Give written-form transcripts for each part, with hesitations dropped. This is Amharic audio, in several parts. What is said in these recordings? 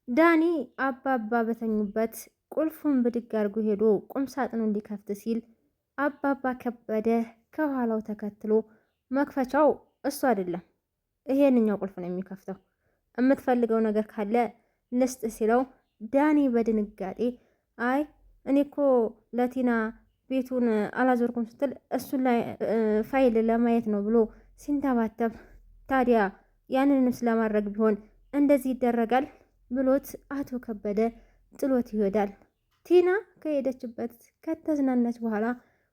ዳኒ አባባ በተኙበት ቁልፉን ብድግ አድርጎ ሄዶ ቁም ሳጥኑን ሊከፍት ሲል አባባ ከበደ ከኋላው ተከትሎ መክፈቻው እሱ አይደለም ይሄንኛው ቁልፍ ነው የሚከፍተው፣ የምትፈልገው ነገር ካለ ልስጥ ሲለው ዳኒ በድንጋጤ አይ እኔ እኮ ለቲና ቤቱን አላዞርኩም ስትል እሱን ላይ ፋይል ለማየት ነው ብሎ ሲንተባተብ፣ ታዲያ ያንንም ስለማድረግ ቢሆን እንደዚህ ይደረጋል ብሎት አቶ ከበደ ጥሎት ይሄዳል። ቲና ከሄደችበት ከተዝናናች በኋላ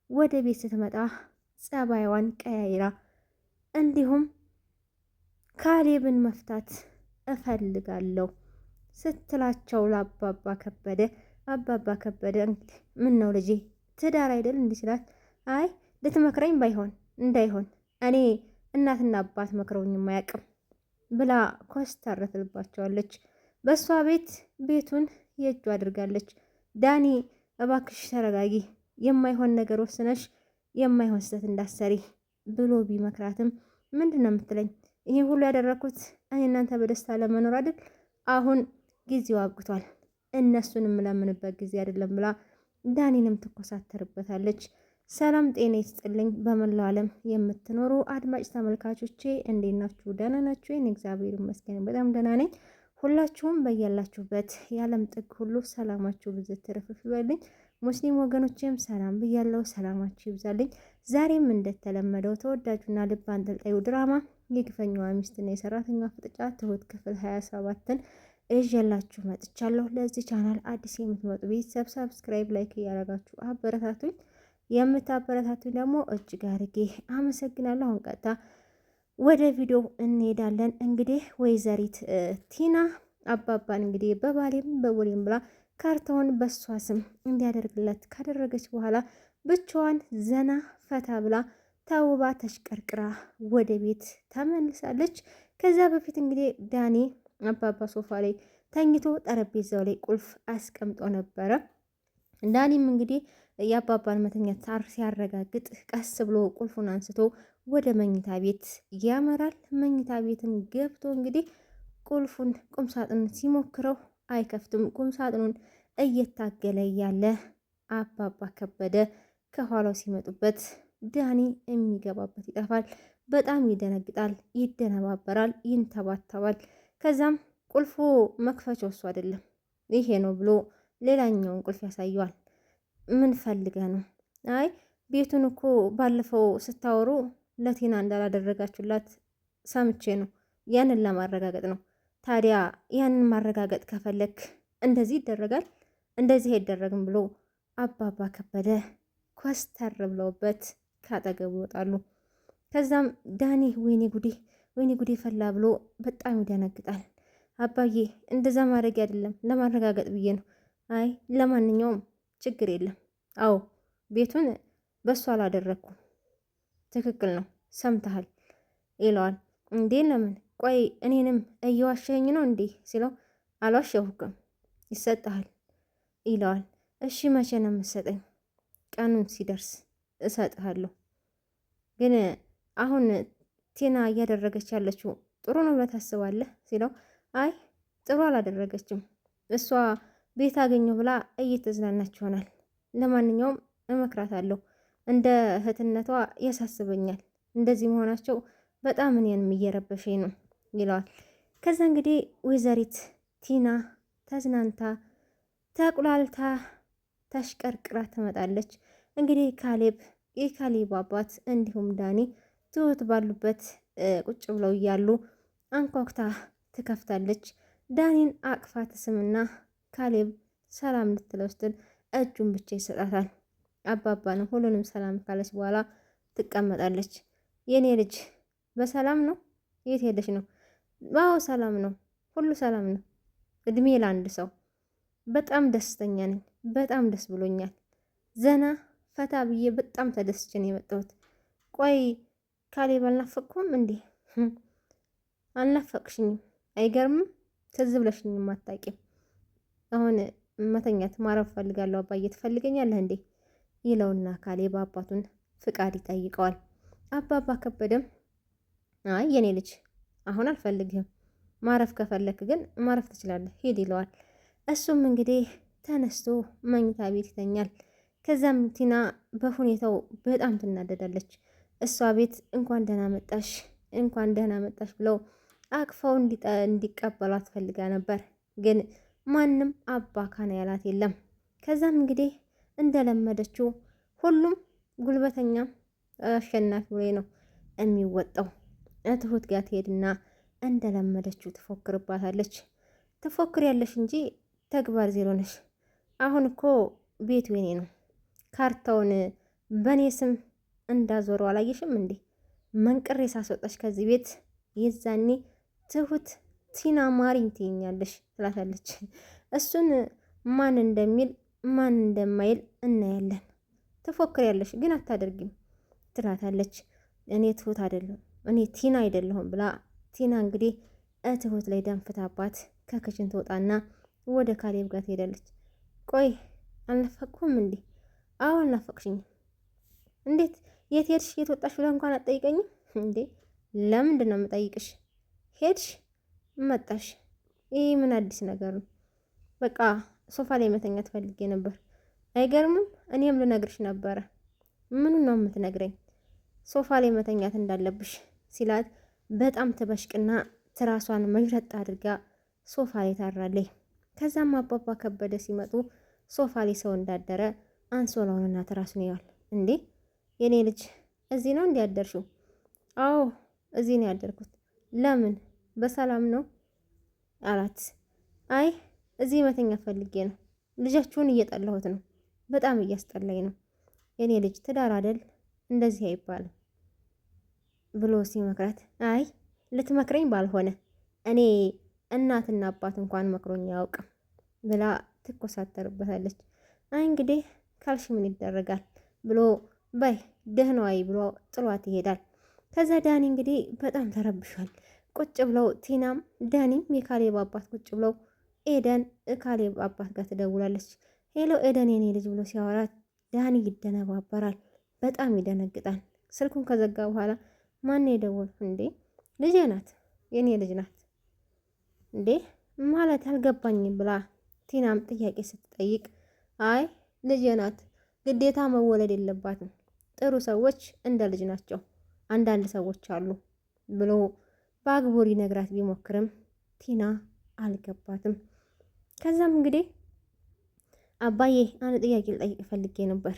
ወደ ቤት ስትመጣ ጸባይዋን ቀያይራ እንዲሁም ካሌብን መፍታት እፈልጋለሁ ስትላቸው ለአባባ ከበደ አባባ ከበደ እንግዲህ ምን ነው ልጄ ትዳር አይደል እንዲህ ስላት፣ አይ ልትመክረኝ ባይሆን እንዳይሆን እኔ እናትና አባት መክረውኝም አያውቅም ብላ ኮስተር ትልባቸዋለች። በእሷ ቤቱን የእጁ አድርጋለች። ዳኒ እባክሽ ተረጋጊ፣ የማይሆን ነገር ወስነሽ የማይሆን ስህተት እንዳሰሪ ብሎ ቢመክራትም ምንድን ነው የምትለኝ? ይሄ ሁሉ ያደረኩት እኔ እናንተ በደስታ ለመኖር አይደል? አሁን ጊዜው አብቅቷል፣ እነሱን የምለምንበት ጊዜ አይደለም ብላ ዳኒንም ትኮሳተርበታለች። ሰላም ጤና ይስጥልኝ። በመላው ዓለም የምትኖሩ አድማጭ ተመልካቾቼ እንዴት ናችሁ? ደህና ናችሁ? እኔ እግዚአብሔር ይመስገን በጣም ደህና ነኝ። ሁላችሁም በያላችሁበት የዓለም ጥግ ሁሉ ሰላማችሁ ብዝት ትርፍርፍ ይበልኝ። ሙስሊም ወገኖችም ሰላም ብያለሁ፣ ሰላማችሁ ይብዛልኝ። ዛሬም እንደተለመደው ተወዳጁና ልብ አንጠልጣዩ ድራማ የግፈኛዋ ሚስትና የሰራተኛዋ ፍጥጫ ትሁት ክፍል 27ን ይዤላችሁ መጥቻለሁ። ለዚህ ቻናል አዲስ የምትመጡ ቤተሰብ ሰብስክራይብ፣ ላይክ እያደረጋችሁ አበረታቱኝ። የምታበረታቱኝ ደግሞ እጅግ አድርጌ አመሰግናለሁ። አሁን ቀጥታ ወደ ቪዲዮ እንሄዳለን። እንግዲህ ወይዘሪት ቲና አባባን እንግዲህ በባሌም በቦሌም ብላ ካርታውን በሷ ስም እንዲያደርግለት ካደረገች በኋላ ብቻዋን ዘና ፈታ ብላ ተውባ ተሽቀርቅራ ወደ ቤት ተመልሳለች። ከዛ በፊት እንግዲህ ዳኒ አባባ ሶፋ ላይ ተኝቶ ጠረጴዛው ላይ ቁልፍ አስቀምጦ ነበረ። ዳኒም እንግዲህ የአባባን መተኛት ሲያረጋግጥ ቀስ ብሎ ቁልፉን አንስቶ ወደ መኝታ ቤት ያመራል። መኝታ ቤትን ገብቶ እንግዲህ ቁልፉን ቁምሳጥኑን ሲሞክረው አይከፍትም። ቁምሳጥኑን እየታገለ ያለ አባባ ከበደ ከኋላው ሲመጡበት ዳኒ የሚገባበት ይጠፋል። በጣም ይደነግጣል፣ ይደነባበራል፣ ይንተባተባል። ከዛም ቁልፉ መክፈቻው እሱ አይደለም ይሄ ነው ብሎ ሌላኛውን ቁልፍ ያሳየዋል። ምን ፈልገ ነው? አይ ቤቱን እኮ ባለፈው ስታወሩ ለቲና እንዳላደረጋችሁላት ሰምቼ ነው፣ ያንን ለማረጋገጥ ነው። ታዲያ ያንን ማረጋገጥ ከፈለክ እንደዚህ ይደረጋል፣ እንደዚህ አይደረግም ብሎ አባባ ከበደ ኮስተር ብለውበት ካጠገቡ ይወጣሉ። ከዛም ዳኒ ወይኔ ጉዴ ፈላ ብሎ በጣም ይደነግጣል። አባዬ እንደዛ ማድረግ አይደለም ለማረጋገጥ ብዬ ነው። አይ ለማንኛውም ችግር የለም። አዎ ቤቱን በሱ አላደረግኩም፣ ትክክል ነው ሰምተሃል ይለዋል። እንዴ ለምን? ቆይ እኔንም እየዋሸኝ ነው እንዴ ሲለው አልዋሸሁክም፣ ይሰጥሃል ይለዋል። እሺ መቼ ነው የምትሰጠኝ? ቀኑን ሲደርስ እሰጥሃለሁ። ግን አሁን ቲና እያደረገች ያለችው ጥሩ ነው ብለህ ታስባለህ ሲለው አይ ጥሩ አላደረገችም፣ እሷ ቤት አገኘሁ ብላ እየተዝናናች ይሆናል። ለማንኛውም እመክራታለሁ፣ እንደ እህትነቷ ያሳስበኛል። እንደዚህ መሆናቸው በጣም እኔንም እየረበሸኝ ነው ይለዋል። ከዛ እንግዲህ ወይዘሪት ቲና ተዝናንታ ተቁላልታ ተሽቀርቅራ ትመጣለች። እንግዲህ የካሌብ አባት እንዲሁም ዳኒ ትሁት ባሉበት ቁጭ ብለው እያሉ አንኳኩታ ትከፍታለች። ዳኒን አቅፋ ትስምና ካሌብ ሰላም ልትለው ስትል እጁን ብቻ ይሰጣታል። አባባንም ሁሉንም ሰላም ካለች በኋላ ትቀመጣለች። የኔ ልጅ በሰላም ነው? የት ሄደች ነው? አዎ ሰላም ነው፣ ሁሉ ሰላም ነው። እድሜ ለአንድ ሰው። በጣም ደስተኛ ነኝ፣ በጣም ደስ ብሎኛል። ዘና ፈታ ብዬ በጣም ተደስቼ ነው የመጣሁት። ቆይ ካሌብ አልናፈቅኩም እንዴ? አልናፈቅሽኝም? አይገርምም? ትዝ ብለሽኝም አታውቂም። አሁን መተኛት ማረፍ ፈልጋለሁ አባዬ፣ ትፈልገኛለህ እንዴ ይለውና ካሌብ አባቱን ፍቃድ ይጠይቀዋል። አባባ ከበደም አይ የኔ ልጅ አሁን አልፈልግህም፣ ማረፍ ከፈለክ ግን ማረፍ ትችላለህ፣ ሂድ ይለዋል። እሱም እንግዲህ ተነስቶ መኝታ ቤት ይተኛል። ከዛም ቲና በሁኔታው በጣም ትናደዳለች። እሷ ቤት እንኳን ደህና መጣሽ እንኳን ደህና መጣሽ ብለው አቅፈው እንዲቀበሏት ፈልጋ ነበር፣ ግን ማንም አባ ካና ያላት የለም። ከዛም እንግዲህ እንደለመደችው ሁሉም ጉልበተኛ አሸናፊ ወይ ነው የሚወጣው። ትሁት ጋር ትሄድና እንደለመደችው ትፎክርባታለች። ትፎክር ያለሽ እንጂ ተግባር ዜሮ ነሽ። አሁን እኮ ቤቱ የኔ ነው፣ ካርታውን በእኔ ስም እንዳዞረው አላየሽም እንዴ? መንቅሬ ሳስወጣሽ ከዚህ ቤት የዛኔ ትሁት ቲና ማሪኝ ትይኛለሽ ትላታለች። እሱን ማን እንደሚል ማን እንደማይል እናያለን። ትፎክር ያለሽ ግን አታደርጊም ትላታለች። እኔ ትሁት አይደለሁም እኔ ቲና አይደለሁም ብላ ቲና እንግዲህ ትሁት ላይ ደንፍታባት ከክችን ትወጣና ወደ ካሌብ ጋር ትሄዳለች። ቆይ አልናፈቅኩም እንዴ? አዎ አልናፈቅሽኝም። እንዴት የት ሄድሽ የት ወጣሽ ብለህ እንኳን አትጠይቀኝም እንዴ? ለምንድን ነው የምጠይቅሽ? ሄድሽ መጣሽ፣ ይህ ምን አዲስ ነገር ነው? በቃ ሶፋ ላይ መተኛት ፈልጌ ነበር። አይገርምም? እኔም ልነግርሽ ነበረ። ምኑን ነው የምትነግረኝ? ሶፋ ላይ መተኛት እንዳለብሽ ሲላት በጣም ትበሽቅና ትራሷን መዥረጥ አድርጋ ሶፋ ላይ ታራለች። ከዛም አባባ ከበደ ሲመጡ ሶፋ ላይ ሰው እንዳደረ አንሶላውንና ትራሱን ያዋል። እንዴ የኔ ልጅ እዚህ ነው እንዲያደርሽው? አዎ እዚህ ነው ያደርኩት። ለምን በሰላም ነው አላት። አይ እዚህ መተኛ ፈልጌ ነው። ልጃችሁን እየጠላሁት ነው። በጣም እያስጠላኝ ነው። የኔ ልጅ ትዳር አይደል እንደዚህ አይባልም ብሎ ሲመክራት፣ አይ ልትመክረኝ ባልሆነ እኔ እናትና አባት እንኳን መክሮኝ አያውቅም ብላ ትኮሳተርበታለች። አይ እንግዲህ ካልሽ ምን ይደረጋል ብሎ በይ ደህናዋይ ብሎ ጥሏት ይሄዳል። ከዛ ዳኒ እንግዲህ በጣም ተረብሿል። ቁጭ ብለው ቲናም ዳኒም የካሌብ አባት ቁጭ ብለው ኤደን ካሌብ አባት ጋር ትደውላለች። ሄሎ ኤደን የኔ ልጅ ብሎ ሲያወራት ዳኒ ይደነባበራል፣ በጣም ይደነግጣል። ስልኩን ከዘጋ በኋላ ማን የደወል እንዴ? ልጄ ናት የኔ ልጅ ናት እንዴ ማለት አልገባኝም ብላ ቲናም ጥያቄ ስትጠይቅ አይ ልጄ ናት፣ ግዴታ መወለድ የለባትም፣ ጥሩ ሰዎች እንደ ልጅ ናቸው፣ አንዳንድ ሰዎች አሉ ብሎ በአግቦ ሊነግራት ቢሞክርም ቲና አልገባትም። ከዛም እንግዲህ አባዬ አንድ ጥያቄ ልጠይቅ ፈልጌ ነበር፣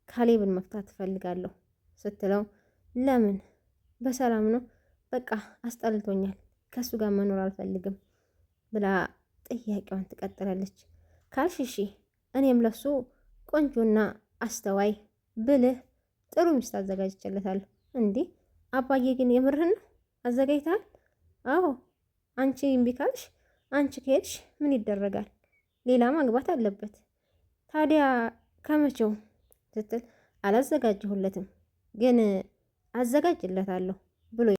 ካሌብን መፍታት እፈልጋለሁ ስትለው ለምን? በሰላም ነው? በቃ አስጠልቶኛል፣ ከሱ ጋር መኖር አልፈልግም ብላ ጥያቄዋን ትቀጥላለች። ካልሽ እሺ እኔም ለሱ ቆንጆና አስተዋይ ብልህ ጥሩ ሚስት አዘጋጅቼለታለሁ። እንዲህ አባዬ ግን የምርህን ነው አዘጋጅተሃል? አዎ አንቺ እምቢ ካልሽ፣ አንቺ ከሄድሽ ምን ይደረጋል? ሌላ ማግባት አለበት። ታዲያ ከመቼው ስትል አላዘጋጀሁለትም፣ ግን አዘጋጅለታለሁ ብሎ